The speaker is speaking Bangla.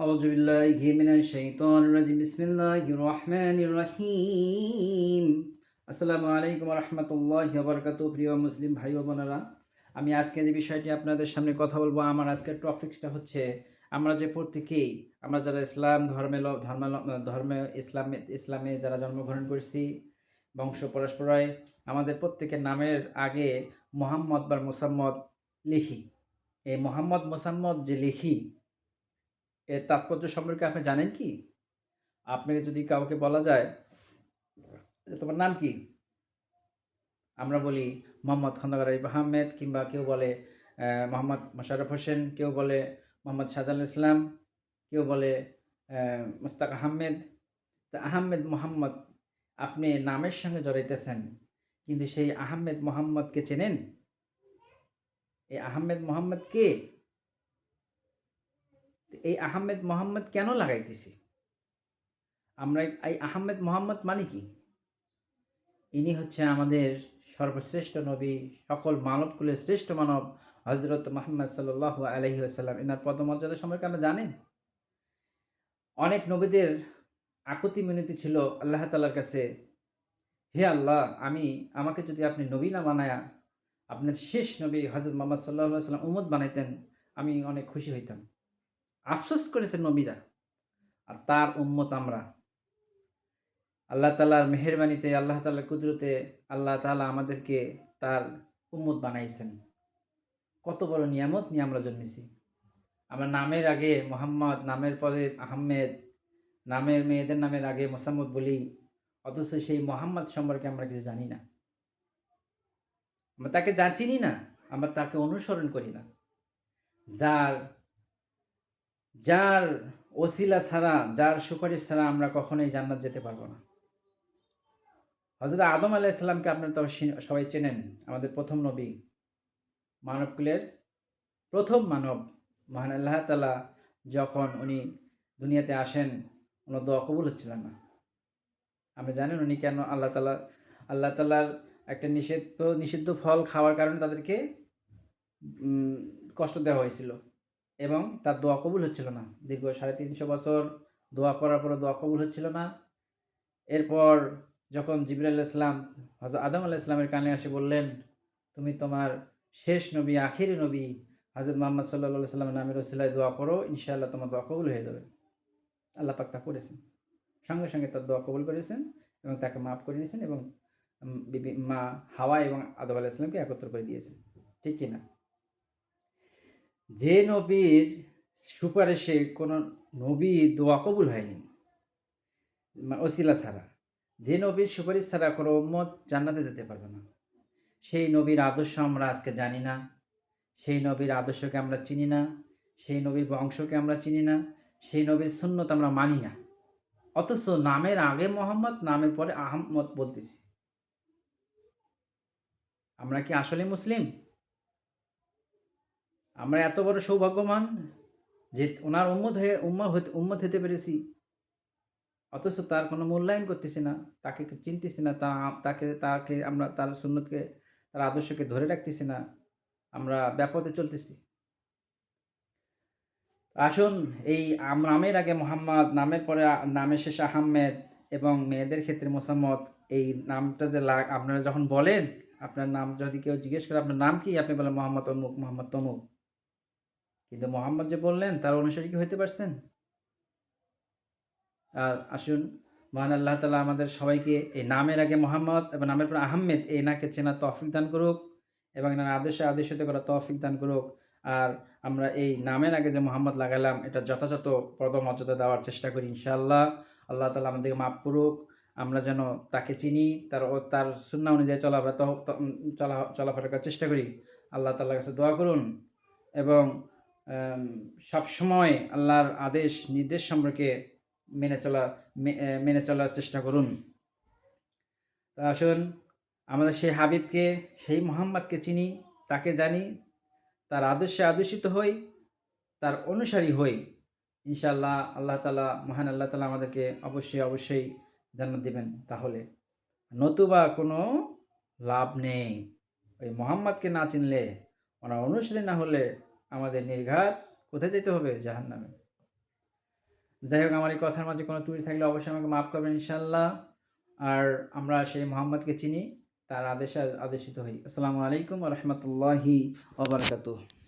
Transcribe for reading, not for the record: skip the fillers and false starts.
أعوذ بالله من الشيطان الرجيم بسم الله الرحمن الرحيم আসসালামু আলাইকুম ওয়া রাহমাতুল্লাহি ওয়া বারাকাতুহু প্রিয় মুসলিম ভাই ও বোনেরা আমি আজকে যে বিষয়টি আপনাদের সামনে কথা বলবো আমার আজকের টপিকসটা হচ্ছে আমরা যে প্রত্যেকেই আমরা যারা ইসলাম ধর্মে ইসলামে যারা জন্মগ্রহণ করেছি বংশ পরস্পরায় আমাদের প্রত্যেকের নামের আগে মুহাম্মদ বা মুসাম্মদ লিখি। এই মুহাম্মদ মুসাম্মদ যে লিখি এর তাৎপর্য সম্পর্কে আপনি জানেন কি? আপনাকে যদি কাউকে বলা যায়, তোমার নাম কি? আমরা বলি মোহাম্মদ খন্দকার আহমেদ, কিংবা কেউ বলে মোহাম্মদ মোশাররফ হোসেন, কেউ বলে মোহাম্মদ শাহজালাল ইসলাম, কেউ বলে মুস্তাক আহমেদ। তা আহমেদ মোহাম্মদ আপনি নামের সঙ্গে জড়াইতেছেন, কিন্তু সেই আহমেদ মোহাম্মদকে চেনেন? এই আহমেদ মোহাম্মদ কে? এই আহমেদ মোহাম্মদ কেন লাগাইতেছি আমরা? এই আহমেদ মোহাম্মদ মানে কি? ইনি হচ্ছে আমাদের সর্বশ্রেষ্ঠ নবী, সকল মানবকুলের শ্রেষ্ঠ মানব হযরত মুহাম্মদ সাল্লাল্লাহু আলাইহি ওয়াসাল্লাম। এনার পদমর্যাদা সম্পর্কে আমরা জানেন? অনেক নবীদের আকুতি মিনতি ছিল আল্লাহ তাআলার কাছে, হে আল্লাহ, আমাকে যদি আপনি নবী না বানায়া আপনার শেষ নবী হযরত মুহাম্মদ সাল্লাল্লাহু আলাইহি ওয়াসাল্লাম উম্মত বানাইতেন, আমি অনেক খুশি হইতাম। আফসোস করেছেন নবীরা, আর তার উম্মত আমরা। আল্লাহ তাআলার মেহেরবানিতে, আল্লাহ তাআলার কুদরতে আল্লাহ তাআলা আমাদেরকে তার উম্মত বানাইছেন। কত বড় নিয়ামত নিয়ে আমরা জন্মেছি। আমরা নামের আগে মোহাম্মদ, নামের পরে আহমেদ, নামের মেয়েদের নামের আগে মোসাম্মদ বলি, অথচ সেই মোহাম্মদ সম্পর্কে আমরা কিছু জানি না। আমরা তাকে চিনি না, আমরা তাকে অনুসরণ করি না। যার যার ওসিলা ছাড়া, যার সুপারিশ ছাড়া আমরা কখনোই জান্নাত যেতে পারবো না। হযরত আদম আলাইহিস সালামকে আপনারা তো সবাই চেনেন, আমাদের প্রথম নবী, মানবকুলের প্রথম মানব। মহান আল্লাহ তাআলা যখন উনি দুনিয়াতে আসেন, ওনার দোয়া কবুল হচ্ছিল না। আপনি জানেন উনি কেন? আল্লাহ তাআলার একটা নিষিদ্ধ ফল খাওয়ার কারণে তাদেরকে কষ্ট দেওয়া হয়েছিল, এবং তার দোয়া কবুল হচ্ছিল না। দীর্ঘ ৩৫০ বছর দোয়া করার পরও দোয়া কবুল হচ্ছিল না। এরপর যখন জিবরাইল আলাইহিস সালাম হযরত আদম আলাইহিস সালামের কানে এসে বললেন, তুমি তোমার শেষ নবী, আখিরি নবী হযরত মুহাম্মদ সাল্লাল্লাহু আলাইহি সাল্লামের নামের ওসিলায় দোয়া করো, ইনশাআল্লাহ তোমার দোয়া কবুল হয়ে যাবে। আল্লাহ পাক তা করেছেন। সঙ্গে সঙ্গে তার দোয়া কবুল করেছেন এবং তাকে মাফ করে দিয়েছেন, এবং বিবি মা হাওয়া এবং আদম আলাইহিস সালামকে একত্র করে দিয়েছেন। ঠিক কি না? যে নবীর সুপারিশে কোনো নবী দোয়া কবুল হয়নি, ওসিলা ছাড়া, যে নবীর সুপারিশ ছাড়া কোনো উম্মত জান্নাতে যেতে পারবে না, সেই নবীর আদর্শ আমরা আজকে জানি না, সেই নবীর আদর্শকে আমরা চিনি না, সেই নবীর বংশকে আমরা চিনি না, সেই নবীর সুন্নত আমরা মানি না। অথচ নামের আগে মোহাম্মদ, নামের পরে আহমদ বলতেছি। আমরা কি আসলে মুসলিম? আমরা এত বড় সৌভাগ্যবান যে ওনার উম্মত হতে পেরেছি, অথচ তার কোনো মূল্যায়ন করতেছি না, তাকে চিনতেছি না, তাকে তাকে আমরা তার সুন্নতকে, তার আদর্শকে ধরে রাখতেছি না, আমরা ব্যাপদে চলতেছি। আসুন, এই নামের আগে মোহাম্মদ, নামের পরে নামের শেষে আহমেদ, এবং মেয়েদের ক্ষেত্রে মোসাম্মদ, এই নামটা যে আপনারা যখন বলেন, আপনার নাম যদি কেউ জিজ্ঞেস করে আপনার নাম কি, আপনি বলেন মোহাম্মদ অমুক, মোহাম্মদ তমুক। কিন্তু মোহাম্মদ যে বললেন তার অনুসারী কি হইতে পারছেন? আর আসুন, মহান আল্লাহ তাআলা আমাদের সবাইকে এই নামের আগে মোহাম্মদ এবং নামের পর আহমেদ এই নাকে চেনার তৌফিক দান করুক, এবং এনার আদর্শে আদর্শিত করার তৌফিক দান করুক। আর আমরা এই নামের আগে যে মোহাম্মদ লাগালাম, এটা যথাযথ পদমর্যাদা দেওয়ার চেষ্টা করি ইনশাআল্লাহ। আল্লাহ তাআলা আমাদেরকে মাফ করুক। আমরা যেন তাকে চিনি, তার সুন্নাহ অনুযায়ী চলাফেরা করার চেষ্টা করি। আল্লাহ তাআলার কাছে দোয়া করুন, এবং সবসময় আল্লাহর আদেশ নির্দেশ সম্পর্কে মেনে চলার চেষ্টা করুন। তা আসুন, আমাদের সেই হাবিবকে, সেই মুহাম্মদকে চিনি, তাকে জানি, তার আদর্শে আদর্শিত হই, তার অনুসারী হই। ইনশাআল্লাহ আল্লাহ তাআলা, মহান আল্লাহ তাআলা আমাদেরকে অবশ্যই জান্নাত দিবেন। তাহলে নতুবা কোনো লাভ নেই। ওই মুহাম্মদকে না চিনলে, ওনার অনুসারী না হলে আমাদের নির্ঘাত কোথায় যেতে হবে? জাহান্নামে। যাই হোক, আমার এই কথার মাঝে কোনো ত্রুটি থাকলে অবশ্যই আমাকে মাফ করবেন ইনশাআল্লাহ। আর আমরা সেই মুহাম্মদকে চিনি, তার আদেশে আদেশিত হই। আসসালামু আলাইকুম ওয়া রাহমাতুল্লাহি ওয়া বারাকাতুহু।